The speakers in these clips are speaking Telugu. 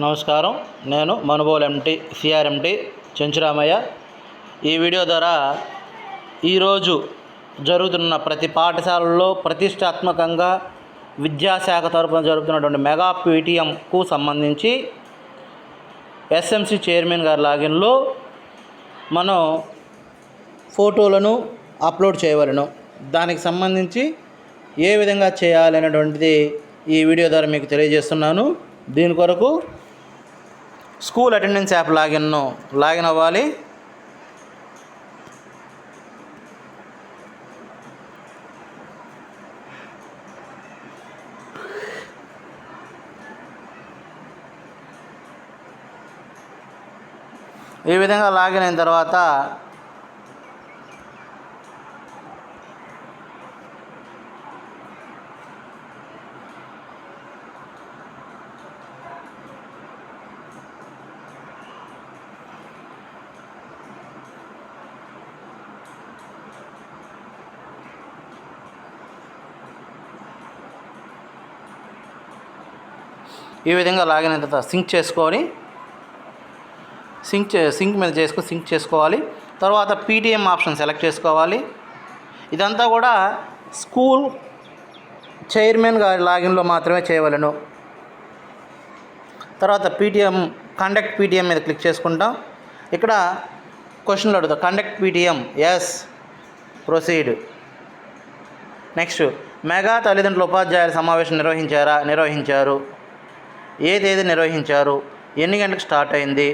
నమస్కారం. నేను మనుబోలు ఎంటీ సిఆర్ఎంటీ చెంచురామయ్య. ఈ వీడియో ద్వారా ఈరోజు జరుగుతున్న ప్రతి పాఠశాలల్లో ప్రతిష్టాత్మకంగా విద్యాశాఖ తరపున జరుగుతున్నటువంటి మెగా పీటీఎంకు సంబంధించి ఎస్ఎంసి చైర్మన్ గారి లాగిన్లో మనం ఫోటోలను అప్లోడ్ చేయవలను. దానికి సంబంధించి ఏ విధంగా చేయాలనేటువంటిది ఈ వీడియో ద్వారా మీకు తెలియజేస్తున్నాను. దీని కొరకు స్కూల్ అటెండెన్స్ యాప్ లాగిన్ అవ్వాలి. ఈ విధంగా లాగిన్ అయిన తర్వాత ఈ విధంగా లాగిన్ అయిన తర్వాత సింక్ చేసుకోవాలి. తర్వాత పీటీఎం ఆప్షన్ సెలెక్ట్ చేసుకోవాలి. ఇదంతా కూడా స్కూల్ చైర్మన్ గారి లాగిన్లో మాత్రమే చేయవలను. తర్వాత కండక్ట్ పీటీఎం మీద క్లిక్ చేసుకుంటాం. ఇక్కడ క్వశ్చన్లు అడుగుతాం. Conduct PTM, yes, proceed. Next, mega తల్లిదండ్రుల ఉపాధ్యాయుల సమావేశం నిర్వహించారు. ఏ తేదీ నిర్వహించారు, ఎన్ని గంటలకు స్టార్ట్ అయింది.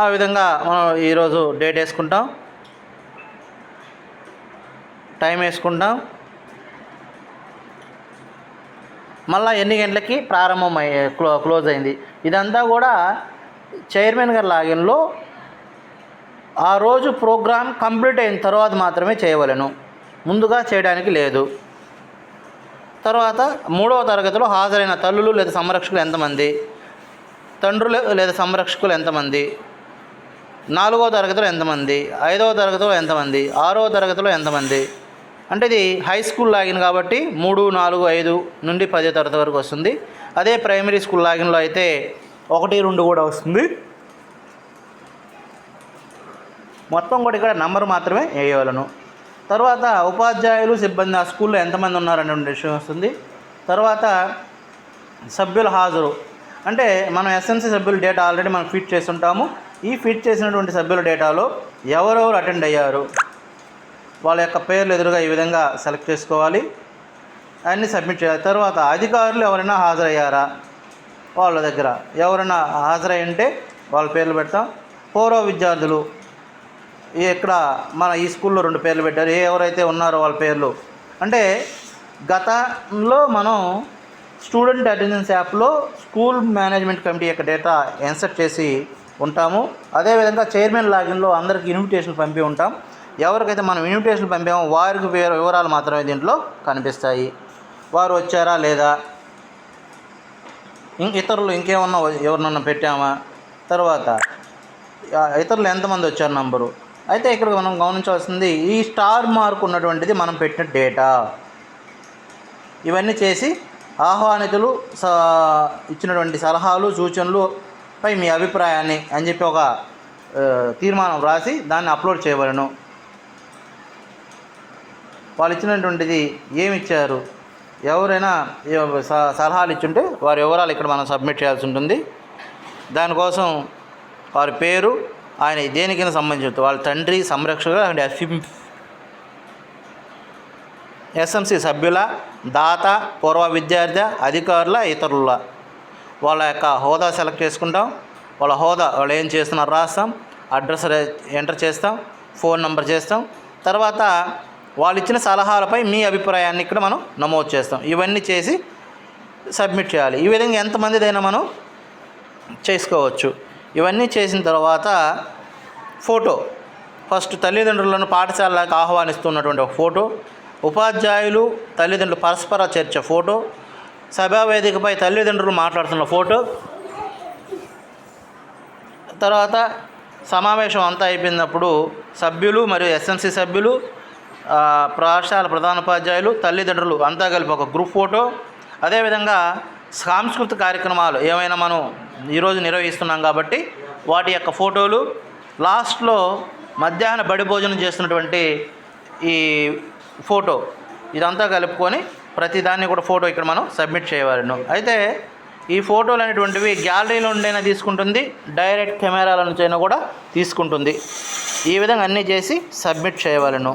ఆ విధంగా మనం ఈరోజు డేట్ వేసుకుంటాం, టైం వేసుకుంటాం, మళ్ళీ ఎన్ని గంటలకి క్లోజ్ అయింది. ఇదంతా కూడా చైర్మన్ గారి లాగిన్లో ఆ రోజు ప్రోగ్రాం కంప్లీట్ అయిన తర్వాత మాత్రమే చేయవలను, ముందుగా చేయడానికి లేదు. తర్వాత 3వ తరగతిలో హాజరైన తల్లులు లేదా సంరక్షకులు ఎంతమంది, తండ్రులు లేదా సంరక్షకులు ఎంతమంది, 4వ తరగతిలో ఎంతమంది, 5వ తరగతిలో ఎంతమంది, 6వ తరగతిలో ఎంతమంది. అంటే ఇది హై స్కూల్ లాగిన్ కాబట్టి 3, 4, 5 నుండి 10వ తరగతి వరకు వస్తుంది. అదే ప్రైమరీ స్కూల్ లాగిన్లో అయితే 1, 2 కూడా వస్తుంది. మొత్తం కూడా ఇక్కడ నంబర్ మాత్రమే వేయవలను. తర్వాత ఉపాధ్యాయులు, సిబ్బంది ఆ స్కూల్లో ఎంతమంది ఉన్నారనే విషయం వస్తుంది. తర్వాత సభ్యుల హాజరు, అంటే మనం ఎస్ఎంసి సభ్యుల డేటా ఆల్రెడీ మనం ఫిట్ చేసి ఉంటాము. ఈ ఫిట్ చేసినటువంటి సభ్యుల డేటాలో ఎవరెవరు అటెండ్ అయ్యారు, వాళ్ళ యొక్క పేర్లు ఎదురుగా ఈ విధంగా సెలెక్ట్ చేసుకోవాలి, అన్నీ సబ్మిట్ చేయాలి. తర్వాత అధికారులు ఎవరైనా హాజరయ్యారా, వాళ్ళ దగ్గర ఎవరైనా హాజరై ఉంటే వాళ్ళ పేర్లు పెడతాం. పూర్వ విద్యార్థులు, ఇక్కడ మన ఈ స్కూల్లో 2 పేర్లు పెట్టారు, ఎవరైతే ఉన్నారో వాళ్ళ పేర్లు. అంటే గతంలో మనం స్టూడెంట్ అటెండెన్స్ యాప్లో స్కూల్ మేనేజ్మెంట్ కమిటీ యొక్క డేటా ఇన్సర్ట్ చేసి ఉంటాము. అదేవిధంగా చైర్మన్ లాగిన్లో అందరికీ ఇన్విటేషన్ పంపి ఉంటాం. ఎవరికైతే మనం ఇన్విటేషన్ పంపామో వారికి వివరాలు మాత్రమే దీంట్లో కనిపిస్తాయి, వారు వచ్చారా లేదా, ఇతరులు ఇంకేమన్నా ఎవరినన్నా పెట్టామా, తర్వాత ఇతరులు ఎంతమంది వచ్చారు నంబరు. అయితే ఇక్కడ మనం గమనించవలసింది ఈ స్టార్ మార్క్ ఉన్నటువంటిది మనం పెట్టిన డేటా. ఇవన్నీ చేసి ఆహ్వానితులు ఇచ్చినటువంటి సలహాలు, సూచనలు పై మీ అభిప్రాయాన్ని అని చెప్పి ఒక తీర్మానం రాసి దాన్ని అప్లోడ్ చేయవలను. వాళ్ళు ఇచ్చినటువంటిది ఏమి ఇచ్చారు, ఎవరైనా సలహాలు ఇచ్చుంటే వారి వివరాలు ఇక్కడ మనం సబ్మిట్ చేయాల్సి ఉంటుంది. దానికోసం వారి పేరు, ఆయన దేనికైనా సంబంధించి వాళ్ళ తండ్రి, సంరక్షకులు అండ్ ఎస్ఎంసి సభ్యుల, దాత, పూర్వ విద్యార్థి, అధికారుల, ఇతరుల వాళ్ళ యొక్క హోదా సెలెక్ట్ చేసుకుంటాం. వాళ్ళ హోదా, వాళ్ళు ఏం చేస్తున్నారో రాస్తాం, అడ్రస్ ఎంటర్ చేస్తాం, ఫోన్ నెంబర్ చేస్తాం. తర్వాత వాళ్ళు ఇచ్చిన సలహాలపై మీ అభిప్రాయాన్ని ఇక్కడ మనం నమోదు చేస్తాం. ఇవన్నీ చేసి సబ్మిట్ చేయాలి. ఈ విధంగా ఎంతమందిదైనా మనం చేసుకోవచ్చు. ఇవన్నీ చేసిన తర్వాత ఫోటో, ఫస్ట్ తల్లిదండ్రులను పాఠశాలకు ఆహ్వానిస్తున్నటువంటి ఒక ఫోటో, ఉపాధ్యాయులు తల్లిదండ్రులు పరస్పర చర్చ ఫోటో, సభావేదికపై తల్లిదండ్రులు మాట్లాడుతున్న ఫోటో, తర్వాత సమావేశం అంతా అయిపోయినప్పుడు సభ్యులు మరియు ఎస్ఎంసి సభ్యులు, పాఠశాల ప్రధానోపాధ్యాయులు, తల్లిదండ్రులు అంతా కలిపి ఒక గ్రూప్ ఫోటో. అదేవిధంగా సాంస్కృతిక కార్యక్రమాలు ఏమైనా మనం ఈరోజు నిర్వహిస్తున్నాం కాబట్టి వాటి యొక్క ఫోటోలు, లాస్ట్లో మధ్యాహ్న బడి భోజనం చేస్తున్నటువంటి ఈ ఫోటో, ఇదంతా కలుపుకొని ప్రతిదాన్ని కూడా ఫోటో ఇక్కడ మనం సబ్మిట్ చేయవలను. అయితే ఈ ఫోటోలు అనేటువంటివి గ్యాలరీలో ఉండైనా తీసుకుంటుంది, డైరెక్ట్ కెమెరాల నుంచైనా కూడా తీసుకుంటుంది. ఈ విధంగా అన్నీ చేసి సబ్మిట్ చేయవలను.